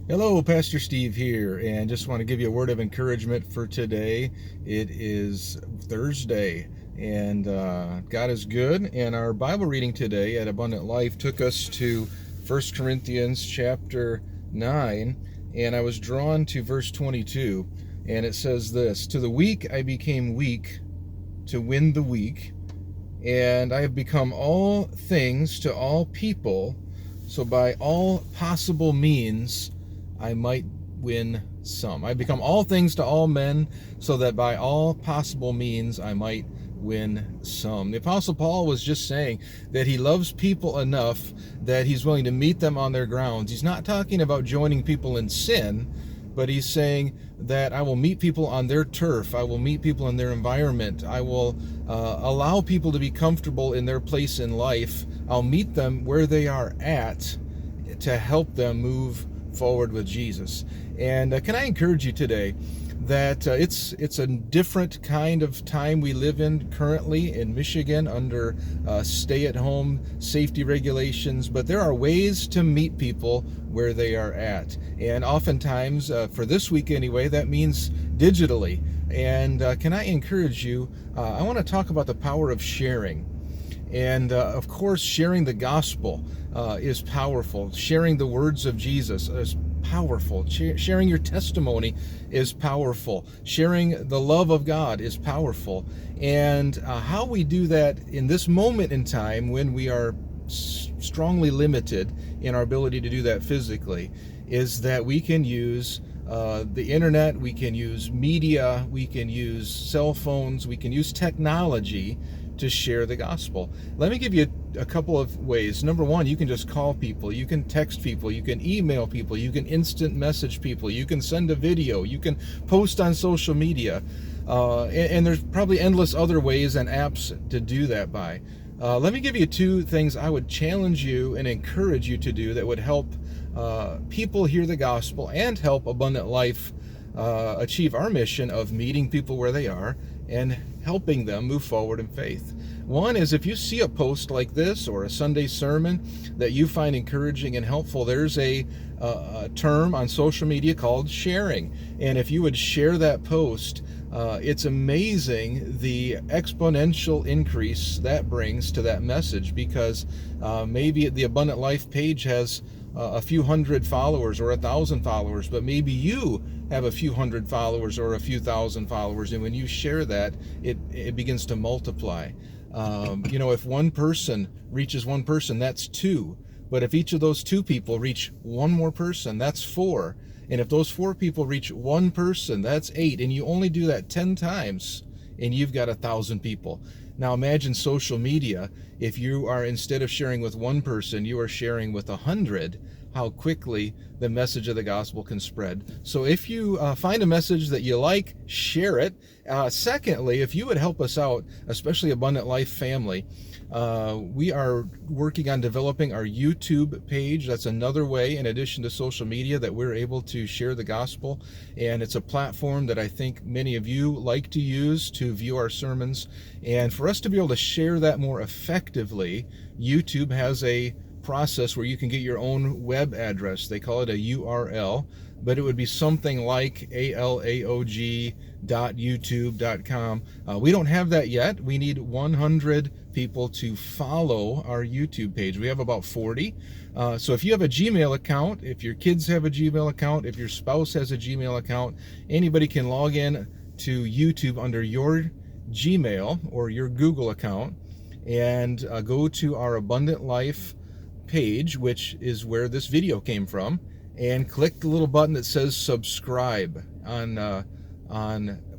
Hello, Pastor Steve here, and just want to give you a word of encouragement for today. It is Thursday, and God is good. And our Bible reading today at Abundant Life took us to 1 Corinthians chapter 9, and I was drawn to verse 22, and it says this: "To the weak I became weak to win the weak, and I have become all things to all people, so by all possible means I might win some. I become all things to all men, so that by all possible means I might win some." The Apostle Paul was just saying that he loves people enough that he's willing to meet them on their grounds. He's not talking about joining people in sin, but he's saying that I will meet people on their turf. I will meet people in their environment. I will allow people to be comfortable in their place in life. I'll meet them where they are at to help them move forward with Jesus. And can I encourage you today that it's a different kind of time we live in currently in Michigan under stay-at-home safety regulations, but there are ways to meet people where they are at. And oftentimes, for this week anyway, that means digitally. And can I encourage you, I want to talk about the power of sharing. And of course, sharing the gospel is powerful. Sharing the words of Jesus is powerful. Sharing your testimony is powerful. Sharing the love of God is powerful. And how we do that in this moment in time when we are strongly limited in our ability to do that physically is that we can use the internet, we can use media, we can use cell phones, we can use technology to share the gospel. Let me give you a couple of ways. Number one, you can just call people, you can text people, you can email people, you can instant message people, you can send a video, you can post on social media, and there's probably endless other ways and apps to do that by. Let me give you two things I would challenge you and encourage you to do that would help people hear the gospel and help Abundant Life achieve our mission of meeting people where they are and helping them move forward in faith. One is, if you see a post like this or a Sunday sermon that you find encouraging and helpful, there's a term on social media called sharing. And if you would share that post, it's amazing the exponential increase that brings to that message, because maybe the Abundant Life page has a few hundred followers or 1,000 followers, but maybe you have a few hundred followers or a few thousand followers, and when you share that, it begins to multiply. If one person reaches one person, that's two. But if each of those two people reach one more person, that's four. And if those four people reach one person, that's eight. And you only do that 10 times, and you've got 1,000 people. Now imagine social media. If you are, instead of sharing with one person, you are sharing with 100, how quickly the message of the gospel can spread. So if you find a message that you like, share it. Secondly, if you would help us out, especially Abundant Life family, we are working on developing our YouTube page. That's another way, in addition to social media, that we're able to share the gospel. And it's a platform that I think many of you like to use to view our sermons. And for us to be able to share that more effectively, YouTube has a process where you can get your own web address. They call it a URL, but it would be something like alaog.youtube.com. We don't have that yet. We need 100 people to follow our YouTube page. We have about 40. So if you have a Gmail account, if your kids have a Gmail account, if your spouse has a Gmail account, anybody can log in to YouTube under your Gmail or your Google account and go to our Abundant Life page, which is where this video came from, and click the little button that says subscribe. On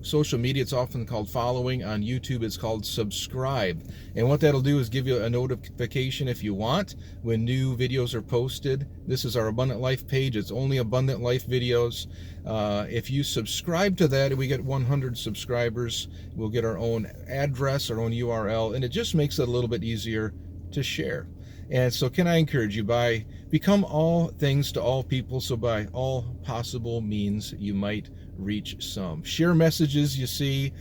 social media, it's often called following. On YouTube, it's called subscribe. And what that'll do is give you a notification, if you want, when new videos are posted. This is our Abundant Life page. It's only Abundant Life videos. If you subscribe to that, we get 100 subscribers, we'll get our own address, our own URL, and it just makes it a little bit easier to share. And so can I encourage you, by become all things to all people, so by all possible means you might reach some. Share messages you see,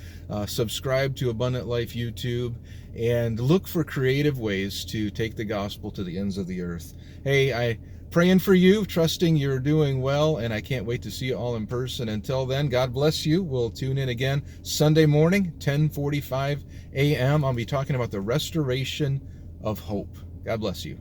subscribe to Abundant Life YouTube, and look for creative ways to take the gospel to the ends of the earth. Hey, I praying for you, trusting you're doing well, and I can't wait to see you all in person. Until then, God bless you. We'll tune in again Sunday morning, 10:45 a.m. I'll be talking about the restoration of hope. God bless you.